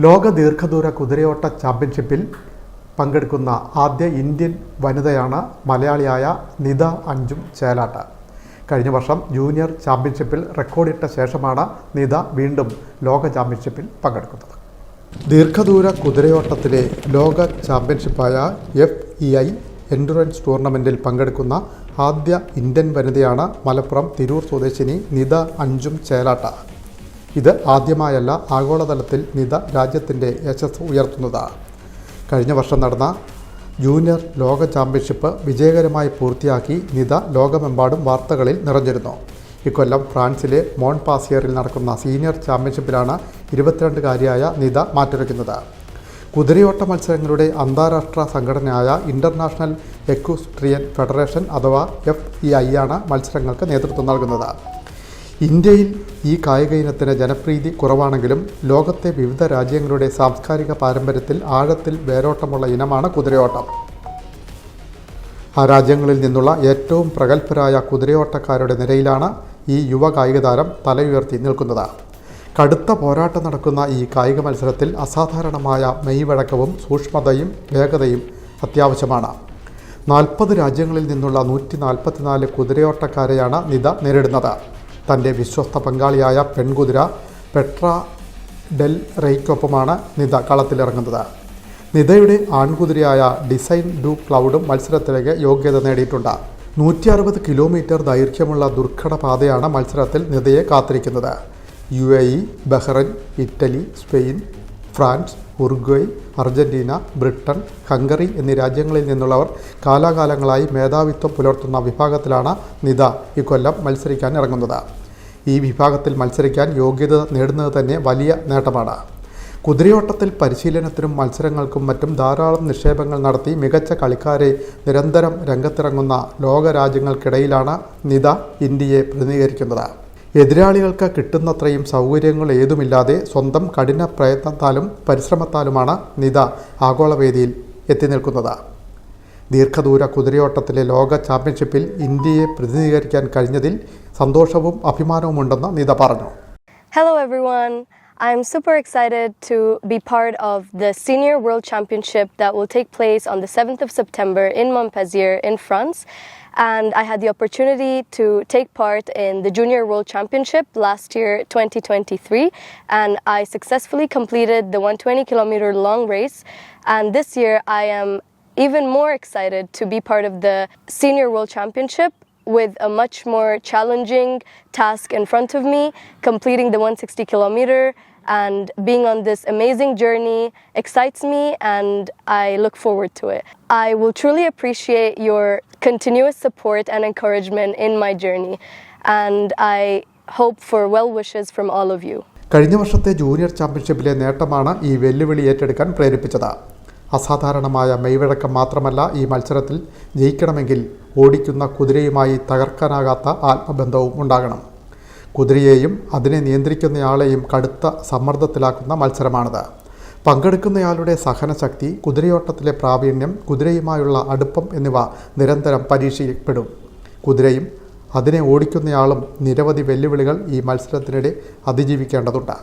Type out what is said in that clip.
ലോക ദീർഘദൂര കുതിരയോട്ട ചാമ്പ്യൻഷിപ്പിൽ പങ്കെടുക്കുന്ന ആദ്യ ഇന്ത്യൻ വനിതയാണ് മലയാളിയായ നിത അഞ്ചും ചേലാട്ട്. കഴിഞ്ഞ വർഷം ജൂനിയർ ചാമ്പ്യൻഷിപ്പിൽ റെക്കോർഡിട്ട ശേഷമാണ് നിത വീണ്ടും ലോക ചാമ്പ്യൻഷിപ്പിൽ പങ്കെടുക്കുന്നത്. ദീർഘദൂര കുതിരയോട്ടത്തിലെ ലോക ചാമ്പ്യൻഷിപ്പായ FEI എൻഡുറൻസ് ടൂർണമെൻറ്റിൽ പങ്കെടുക്കുന്ന ആദ്യ ഇന്ത്യൻ വനിതയാണ് മലപ്പുറം തിരൂർ സ്വദേശിനി നിത അഞ്ചും ചേലാട്ട്. ഇത് ആദ്യമായല്ല ആഗോളതലത്തിൽ നിത രാജ്യത്തിൻ്റെ യശസ് ഉയർത്തുന്നത്. കഴിഞ്ഞ വർഷം നടന്ന ജൂനിയർ ലോക ചാമ്പ്യൻഷിപ്പ് വിജയകരമായി പൂർത്തിയാക്കി നിത ലോകമെമ്പാടും വാർത്തകളിൽ നിറഞ്ഞിരുന്നു. ഇക്കൊല്ലം ഫ്രാൻസിലെ മോൺപാസിയറിൽ നടക്കുന്ന സീനിയർ ചാമ്പ്യൻഷിപ്പിലാണ് 22-കാരിയായ നിത മാറ്റുരയ്ക്കുന്നത്. കുതിരയോട്ട മത്സരങ്ങളുടെ അന്താരാഷ്ട്ര സംഘടനയായ ഇൻ്റർനാഷണൽ എക്വസ്ട്രിയൻ ഫെഡറേഷൻ അഥവാ FEI ആണ് മത്സരങ്ങൾക്ക് നേതൃത്വം നൽകുന്നത്. ഇന്ത്യയിൽ ഈ കായിക ഇനത്തിന് ജനപ്രീതി കുറവാണെങ്കിലും ലോകത്തെ വിവിധ രാജ്യങ്ങളുടെ സാംസ്കാരിക പാരമ്പര്യത്തിൽ ആഴത്തിൽ വേരോട്ടമുള്ള ഇനമാണ് കുതിരയോട്ടം. ആ രാജ്യങ്ങളിൽ നിന്നുള്ള ഏറ്റവും പ്രഗത്ഭരായ കുതിരയോട്ടക്കാരുടെ നിരയിലാണ് ഈ യുവ കായിക താരം തലയുയർത്തി നിൽക്കുന്നത്. കടുത്ത പോരാട്ടം നടക്കുന്ന ഈ കായിക മത്സരത്തിൽ അസാധാരണമായ മെയ്വഴക്കവും സൂക്ഷ്മതയും വേഗതയും അത്യാവശ്യമാണ്. 40 രാജ്യങ്ങളിൽ നിന്നുള്ള 144 കുതിരയോട്ടക്കാരെയാണ് നിത നേരിടുന്നത്. തൻ്റെ വിശ്വസ്ത പങ്കാളിയായ പെൺകുതിര പെട്ര ഡെൽ റെയ്ക്കൊപ്പമാണ് നിത കളത്തിലിറങ്ങുന്നത്. നിതയുടെ ആൺകുതിരയായ ഡിസൈൻ ഡു ക്ലൗഡും മത്സരത്തിലേക്ക് യോഗ്യത നേടിയിട്ടുണ്ട്. 160 കിലോമീറ്റർ ദൈർഘ്യമുള്ള ദുർഘട പാതയാണ് മത്സരത്തിൽ നിതയെ കാത്തിരിക്കുന്നത്. UAE, Bahrain, Italy, Spain, France, Uruguay, Argentina, Britain, Hungary എന്നീ രാജ്യങ്ങളിൽ നിന്നുള്ളവർ കാലാകാലങ്ങളായി മേധാവിത്വം പുലർത്തുന്ന വിഭാഗത്തിലാണ് നിത ഇക്കൊല്ലം മത്സരിക്കാൻ ഇറങ്ങുന്നത്. ഈ വിഭാഗത്തിൽ മത്സരിക്കാൻ യോഗ്യത നേടുന്നത് തന്നെ വലിയ നേട്ടമാണ്. കുതിരയോട്ടത്തിൽ പരിശീലനത്തിനും മത്സരങ്ങൾക്കും മറ്റും ധാരാളം നിക്ഷേപങ്ങൾ നടത്തി മികച്ച കളിക്കാരെ നിരന്തരം രംഗത്തിറങ്ങുന്ന ലോകരാജ്യങ്ങൾക്കിടയിലാണ് നിത ഇന്ത്യയെ പ്രതിനിധീകരിക്കുന്നത്. എതിരാളികൾക്ക് കിട്ടുന്നത്രയും സൗകര്യങ്ങൾ ഏതുമില്ലാതെ സ്വന്തം കഠിന പ്രയത്നത്താലും പരിശ്രമത്താലുമാണ് നിത ആഗോളവേദിയിൽ എത്തി നിൽക്കുന്നത്. ദീർഘദൂര കുതിരയോട്ടത്തിലെ ലോക ചാമ്പ്യൻഷിപ്പിൽ ഇന്ത്യയെ പ്രതിനിധീകരിക്കാൻ കഴിഞ്ഞതിൽ സന്തോഷവും അഭിമാനവുമുണ്ടെന്ന് നിത പറഞ്ഞു. Hello everyone. I'm super excited to be part of the Senior World Championship that will take place on the 7th of September in Montpellier in France. And I had the opportunity to take part in the Junior World Championship last year, 2023, and I successfully completed the 120-kilometer long race. And this year I am even more excited to be part of the Senior World Championship with a much more challenging task in front of me, completing the 160-kilometer. And being on this amazing journey excites me and I look forward to it. I will truly appreciate your continuous support and encouragement in my journey, and I hope for well wishes from all of you. കഴിഞ്ഞ വർഷത്തെ junior ചാമ്പ്യൻഷിപ്പിലെ നേട്ടമാണ് ഈ വെല്ലുവിളി ഏറ്റെടുക്കാൻ പ്രേരിപ്പിച്ചത്. അസാധാരണമായ മെയ്വഴക്കം മാത്രമല്ല, ഈ മത്സരത്തിൽ ജയിക്കണമെങ്കിൽ ഓടിക്കുന്ന കുതിരയുമായി തകർക്കാനാകാത്ത ആത്മബന്ധവും ഉണ്ടാകണം. കുതിരയെയും അതിനെ നിയന്ത്രിക്കുന്നയാളെയും കടുത്ത സമ്മർദ്ദത്തിലാക്കുന്ന മത്സരമാണിത്. പങ്കെടുക്കുന്നയാളുടെ സഹനശക്തി, കുതിരയോട്ടത്തിലെ പ്രാവീണ്യം, കുതിരയുമായുള്ള അടുപ്പം എന്നിവ നിരന്തരം പരീക്ഷിക്കപ്പെടും. കുതിരയും അതിനെ ഓടിക്കുന്നയാളും നിരവധി വെല്ലുവിളികൾ ഈ മത്സരത്തിനിടെ അതിജീവിക്കേണ്ടതുണ്ട്.